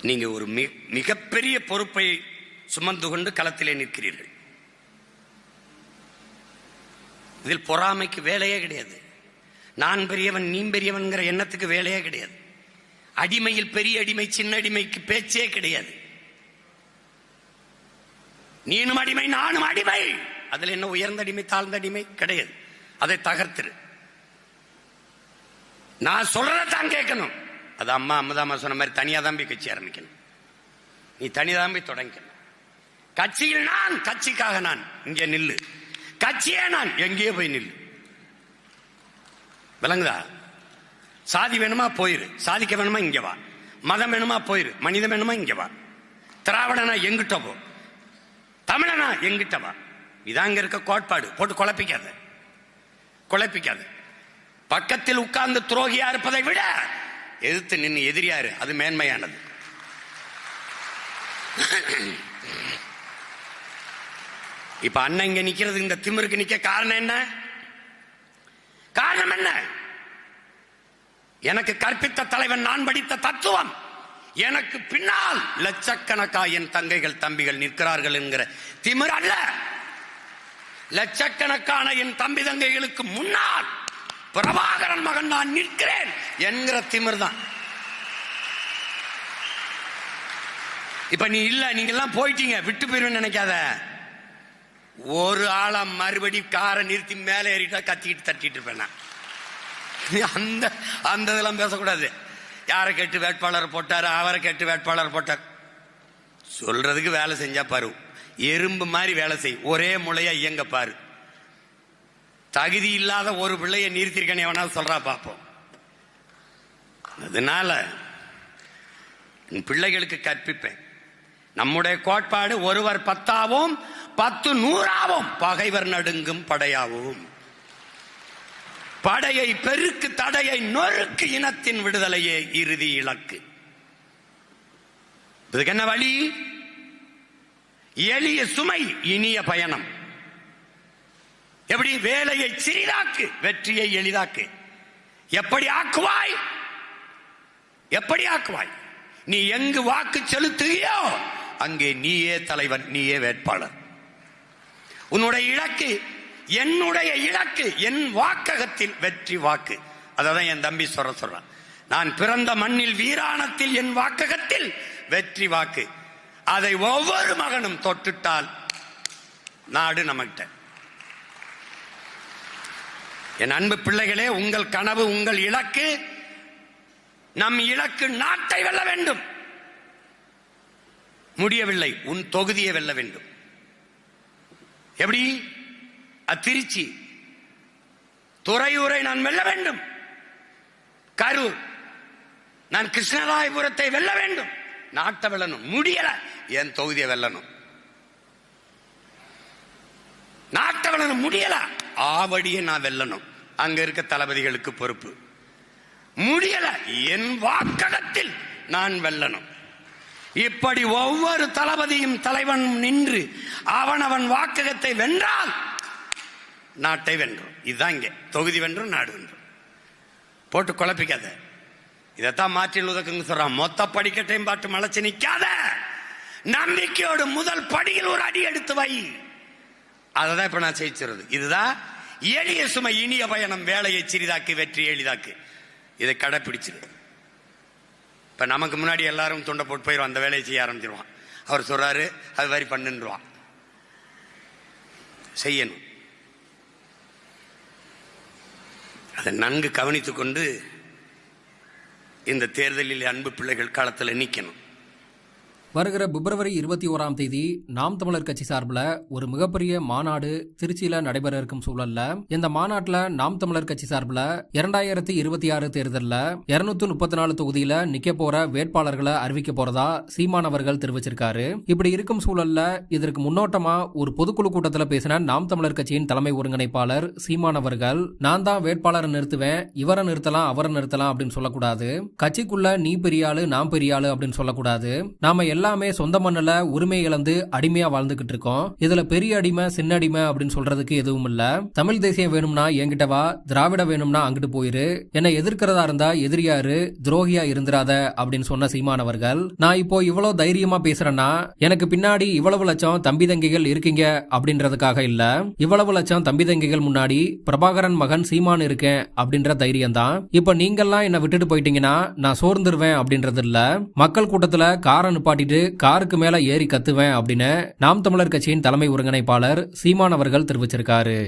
நீங்க ஒரு மிகப்பெரிய பொறுப்பை சுமந்து கொண்டு களத்திலே நிற்கிறீர்கள். இதில் பொறாமைக்கு வேலையே கிடையாது. நான் பெரியவன் நீ பெரியவன்கிற எண்ணத்துக்கு வேலையே கிடையாது. அடிமையில் பெரிய அடிமை சின்ன அடிமைக்கு பேச்சே கிடையாது. நீனும் அடிமை நானும் அடிமை, அதுல என்ன உயர்ந்த அடிமை தாழ்ந்த அடிமை கிடையாது. அதை தகர்த்துரு. நான் சொல்றதான் கேட்கணும். அது அம்மா சொன்ன மாதிரி தனியா தான் போய் கட்சி ஆரம்பிக்கணும். நீ தனிதான் போய் தொடங்கணும். கட்சியில் நான், கட்சிக்காக நான், இங்கே நில்லு. கட்சியே நான், எங்கேயோ போய் நில்லு. விளங்குதா? சாதி வேணுமா போயிரு, சாதிக்க வேணுமா இங்க வா. மதம் வேணுமா போயிரு, மனிதம் வேணுமா இங்க வா. திராவிடனா எங்கிட்ட போ, தமிழனா எங்கிட்ட வா. இதாங்க இருக்க கோட்பாடு. போட்டு குழப்பிக்காத. பக்கத்தில் உட்கார்ந்து துரோகியா இருப்பதை விட எதிர்த்து நின்று எதிரியாரு, அது மேன்மையானது. இப்ப அண்ணன் இங்க நிக்கிறது, இந்த திமிருக்கு நிக்க காரணம் என்ன? எனக்கு கற்பித்த தலைவன், நான் படித்த தத்துவம், எனக்கு பின்னால் லட்சக்கணக்கா என் தங்கைகள் தம்பிகள் நிற்கிறார்கள் என்கிற திமிர் அல்ல. லட்சக்கணக்கான என் தம்பி தங்கைகளுக்கு முன்னால் பிரபாகரன் மகன் நான் நிற்கிறேன் என்கிற திமிர் தான். இப்ப நீ இல்ல, நீங்க எல்லாம் போயிட்டீங்க, விட்டு போயிருவேன்னு நினைக்காத. ஒரு ஆளா மறுபடி காரை நிறுத்தி மேலே ஏறிட்டா கத்திக்கிட்டு தட்டிட்டு இருப்பேன். அந்த இதெல்லாம் பேசக்கூடாது. யாரை கேட்டு வேட்பாளர் போட்டாரு, அவரை கேட்டு வேட்பாளர் போட்டார் சொல்றதுக்கு வேலை செஞ்சா பாரு. எறும்பு மாதிரி வேலை செய், ஒரே முளையா இயங்க பாரு. தகுதி இல்லாத ஒரு பிள்ளைய நிறுத்திருக்கேன் எவனாவது சொல்றா பாப்போம். அதனால பிள்ளைகளுக்கு கற்பிப்பேன். நம்முடைய கோட்பாடு ஒருவர் 10ஆவும் 10 100ஆவும் பகைவர் நடுங்கும் படையாவும். படையை பெருக்கு, தடையை நொறுக்கு, இனத்தின் விடுதலையே இறுதி இலக்கு. இதுக்கு என்ன வழி? எளிய சுமை இனிய பயணம். எப்படி? வேலையை சிறிதாக்கு, வெற்றியை எளிதாக்கு. எப்படி ஆக்குவாய்? நீ எங்கு வாக்கு செலுத்துகியோ அங்கே நீயே தலைவன், நீயே வேட்பாளர். உன்னுடைய இலக்கு, என்னுடைய இலக்கு, என் வாக்ககத்தில் வெற்றி வாக்கு. அதான் என் தம்பி சொல்றான். நான் பிறந்த மண்ணில் வீராணத்தில் என் வாக்ககத்தில் வெற்றி வாக்கு. அதை ஒவ்வொரு மகனும் தொட்டுட்டால் நாடு நம்மகிட்ட. என் அன்பு பிள்ளைகளே, உங்கள் கனவு, உங்கள் இலக்கு, நம் இலக்கு நாட்டை வெல்ல வேண்டும். முடியவில்லை, உன் தொகுதியை வெல்ல வேண்டும். எப்படி? திருச்சி, துறையூரை நான் வெல்ல வேண்டும். கரூர், நான் கிருஷ்ணராயபுரத்தை வெல்ல வேண்டும். நாட்டை வெல்லணும். முடியல, என் தொகுதியை வெல்லணும். நாட்டை வெல்லணும், முடியல, ஆவடியை நான் வெல்லணும். அங்க இருக்க தளபதிகளுக்கு பொறுப்பு. முடியல, என் வாக்ககத்தில் நான் வெல்லணும். இப்படி ஒவ்வொரு தளபதியும் தலைவன் நின்று அவனவன் வாக்ககத்தை வென்றால் நாட்டை வென்றும். இதுதான் இங்கே தொகுதி வென்றும் நாடு வென்றும். போட்டு குழப்பிக்காத. இதைத்தான் மாற்றில் உதக்குங்க சொல்றான். மொத்த படிக்கட்டையும் பாட்டு மலைச்சு நிக்காத. நம்பிக்கையோடு முதல் படியில் ஒரு அடி எடுத்து வை. அததான் இப்ப நான் செய்கிறது. இதுதான் எளிய சுமை இனிய பயணம். வேலையை சிறிதாக்கு, வெற்றி எளிதாக்கு. இதை கடைப்பிடிச்சிரு. இப்ப நமக்கு முன்னாடி எல்லாரும் துண்டை போட்டு போயிடுவான், அந்த வேலையை செய்ய ஆரம்பிச்சிருவான். அவர் சொல்றாரு, அது மாதிரி பண்ணுவான். செய்யணும். அதை நன்கு கவனித்துக் கொண்டு இந்த தேர்தலில் அன்பு பிள்ளைகள் களத்தில் நிற்கணும். வருகிற பிப்ரவரி 21ஆம் தேதி நாம் தமிழர் கட்சி சார்பில் ஒரு மிகப்பெரிய மாநாடு திருச்சியில நடைபெற இருக்கும் சூழல்ல இந்த மாநாட்டில் நாம் தமிழர் கட்சி சார்பில் 2026 தேர்தலில் 234 தொகுதியில நிக்க போற வேட்பாளர்களை அறிவிக்க போறதா சீமான் அவர்கள் தெரிவிச்சிருக்காரு. இப்படி இருக்கும் சூழல்ல இதற்கு முன்னோட்டமா ஒரு பொதுக்குழு கூட்டத்தில் பேசின நாம் தமிழர் கட்சியின் தலைமை ஒருங்கிணைப்பாளர் சீமான் அவர்கள், நான் தான் வேட்பாளரை நிறுத்துவேன், இவரை நிறுத்தலாம் அவரை நிறுத்தலாம் அப்படின்னு சொல்லக்கூடாது. கட்சிக்குள்ள நீ பெரியாளு நான் பெரியாளு அப்படின்னு சொல்லக்கூடாது. நாம எல்லா எல்லாமே சொந்த மண்ணுல உரிமை இழந்து அடிமையா வாழ்ந்துகிட்டு இருக்கோம். இதுல பெரிய அடிமை சின்ன அடிமை அப்படின்னு சொல்றதுக்கு எதுவும் இல்ல. தமிழ் தேசியம் வேணும்னா என்கிட்ட வா, திராவிட வேணும்னா அங்கிட்டு போயிரு, என்னை எதிர்க்கிறதா இருந்தா எதிரியாரு, துரோகியா இருந்துராத அப்படின்னு சொன்ன சீமானவர்கள், நான் இப்போ இவ்வளவு தைரியமா பேசுறேன்னா எனக்கு பின்னாடி இவ்வளவு லட்சம் தம்பி தங்கைகள் இருக்கீங்க அப்படின்றதுக்காக இல்ல. இவ்வளவு லட்சம் தம்பி தங்கைகள் முன்னாடி பிரபாகரன் மகன் சீமான் இருக்கேன் அப்படின்ற தைரியம் தான். இப்ப நீங்கெல்லாம் என்ன விட்டுட்டு போயிட்டீங்கன்னா நான் சோர்ந்துருவேன் அப்படின்றது இல்ல. மக்கள் கூட்டத்துல காரை நிப்பாட்டிட்டு காருக்கு மேல ஏறி கத்துவேன் அப்படின்னு நாம் தமிழர் கட்சியின் தலைமை ஒருங்கிணைப்பாளர் சீமான் அவர்கள் தெரிவிச்சிருக்காரு.